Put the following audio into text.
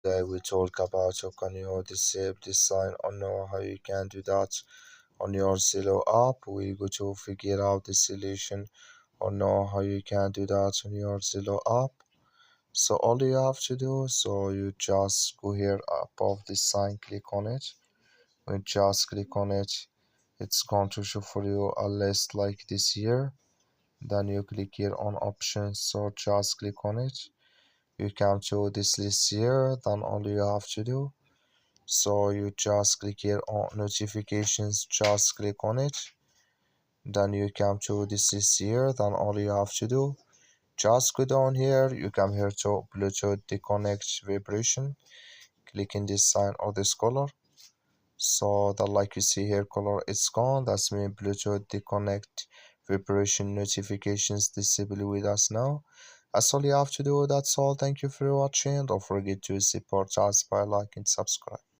Today we talk about how can you disable this sign or know how you can do that on your Zello app. We go to figure out the solution or know how you can do that on your Zello app. So all you have to do, so you just go here above this sign, click on it. When you just click on it, it's going to show for you a list like this here. Then you click here on options, so just click on it. You come to this list here, then all you have to do, so you just click here on notifications, just click on it. Then you come to this list here, then all you have to do, just go down here, you come here to Bluetooth disconnect vibration, click in this sign or this color. So the like you see here color it's gone, that's mean Bluetooth disconnect vibration notifications disable with us now. That's all you have to do. That's all. Thank you for watching. Don't forget to support us by like and subscribe.